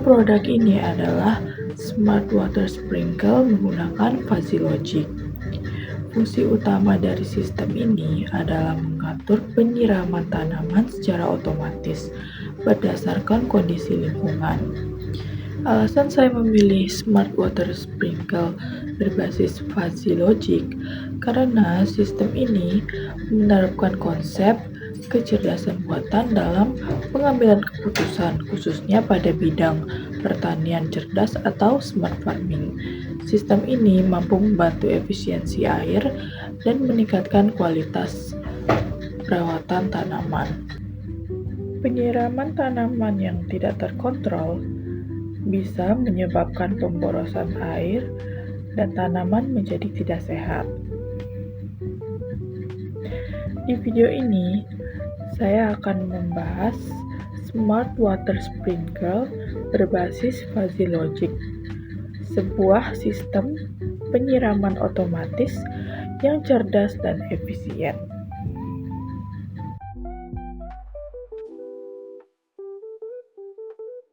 produk ini adalah Smart Water Sprinkle menggunakan Fuzzy Logic. Fungsi utama dari sistem ini adalah mengatur penyiraman tanaman secara otomatis berdasarkan kondisi lingkungan. Alasan saya memilih Smart Water Sprinkle berbasis Fuzzy Logic karena sistem ini menerapkan konsep kecerdasan buatan dalam pengambilan keputusan, khususnya pada bidang pertanian cerdas atau smart farming. Sistem ini mampu membantu efisiensi air dan meningkatkan kualitas perawatan tanaman. Penyiraman tanaman yang tidak terkontrol bisa menyebabkan pemborosan air dan tanaman menjadi tidak sehat. Di video ini, saya akan membahas Smart Water Sprinkle berbasis Fuzzy Logic, sebuah sistem penyiraman otomatis yang cerdas dan efisien.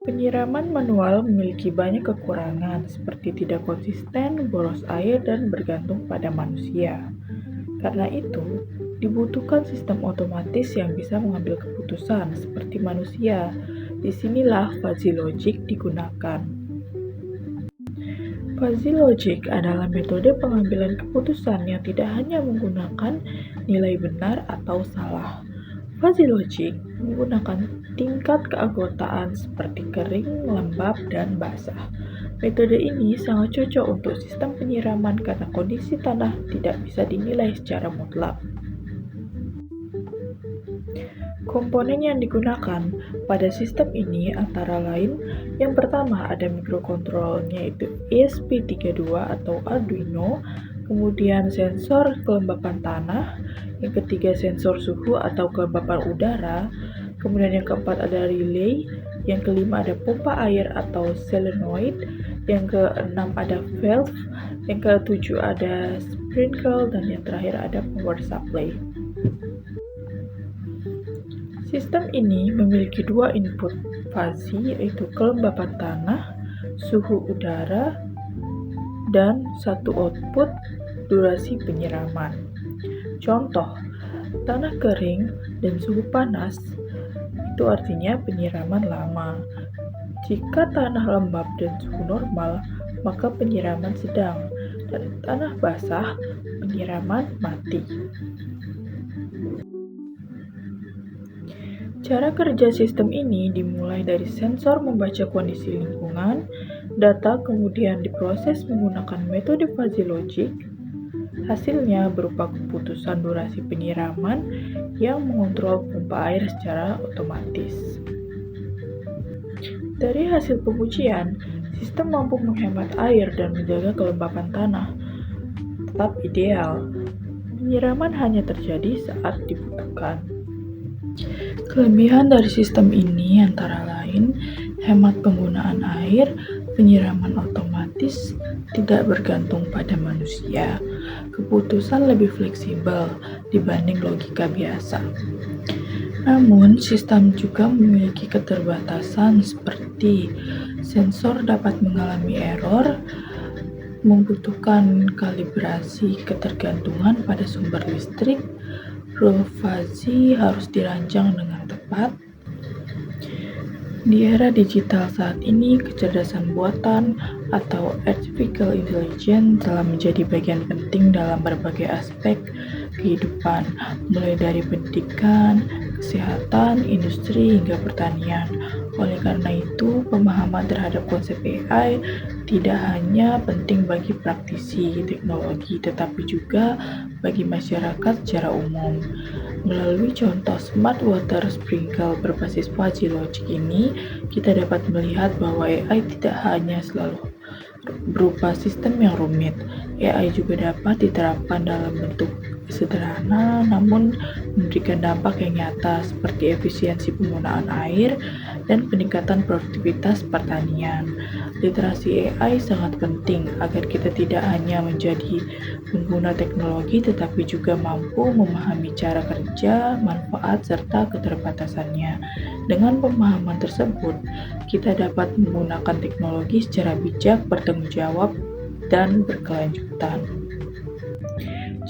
Penyiraman manual memiliki banyak kekurangan seperti tidak konsisten, boros air, dan bergantung pada manusia. Karena itu, dibutuhkan sistem otomatis yang bisa mengambil keputusan seperti manusia. Disinilah Fuzzy Logic digunakan. Fuzzy Logic adalah metode pengambilan keputusan yang tidak hanya menggunakan nilai benar atau salah. Fuzzy Logic menggunakan tingkat keanggotaan seperti kering, lembab, dan basah. Metode ini sangat cocok untuk sistem penyiraman karena kondisi tanah tidak bisa dinilai secara mutlak. Komponen yang digunakan pada sistem ini antara lain, yang pertama ada mikrokontrolnya yaitu ESP32 atau Arduino, kemudian sensor kelembapan tanah, yang ketiga sensor suhu atau kelembapan udara, kemudian yang keempat ada relay, yang kelima ada pompa air atau solenoid, yang keenam ada valve, yang ketujuh ada sprinkle, dan yang terakhir ada power supply. Sistem ini memiliki dua input fuzzy yaitu kelembapan tanah, suhu udara, dan satu output durasi penyiraman. Contoh, tanah kering dan suhu panas itu artinya penyiraman lama. Jika tanah lembab dan suhu normal, maka penyiraman sedang, dan tanah basah, penyiraman mati. Cara kerja sistem ini dimulai dari sensor membaca kondisi lingkungan, data kemudian diproses menggunakan metode Fuzzy Logic. Hasilnya berupa keputusan durasi penyiraman yang mengontrol pompa air secara otomatis. Dari hasil pengujian, sistem mampu menghemat air dan menjaga kelembapan tanah tetap ideal. Penyiraman hanya terjadi saat dibutuhkan. Kelebihan dari sistem ini antara lain hemat penggunaan air, penyiraman otomatis, tidak bergantung pada manusia, keputusan lebih fleksibel dibanding logika biasa. Namun, sistem juga memiliki keterbatasan seperti sensor dapat mengalami error, membutuhkan kalibrasi ketergantungan pada sumber listrik, rule fuzzy harus dirancang dengan tepat. Di era digital saat ini, kecerdasan buatan atau artificial intelligence telah menjadi bagian penting dalam berbagai aspek kehidupan, mulai dari pendidikan, kesehatan, industri, hingga pertanian. Oleh karena itu, pemahaman terhadap konsep AI tidak hanya penting bagi praktisi teknologi, tetapi juga bagi masyarakat secara umum. Melalui contoh Smart Water Sprinkle berbasis Fuzzy Logic ini, kita dapat melihat bahwa AI tidak hanya selalu berupa sistem yang rumit. AI juga dapat diterapkan dalam bentuk sederhana namun memberikan dampak yang nyata seperti efisiensi penggunaan air dan peningkatan produktivitas pertanian. Literasi AI sangat penting agar kita tidak hanya menjadi pengguna teknologi tetapi juga mampu memahami cara kerja, manfaat, serta keterbatasannya. Dengan pemahaman tersebut, kita dapat menggunakan teknologi secara bijak, bertanggung jawab, dan berkelanjutan.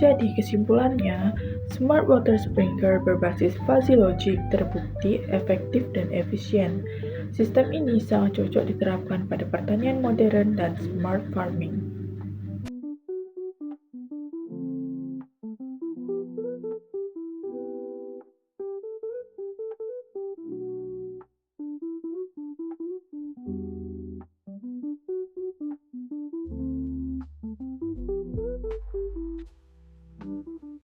Jadi kesimpulannya, Smart Water Sprinkler berbasis fuzzy logic terbukti efektif dan efisien. Sistem ini sangat cocok diterapkan pada pertanian modern dan smart farming.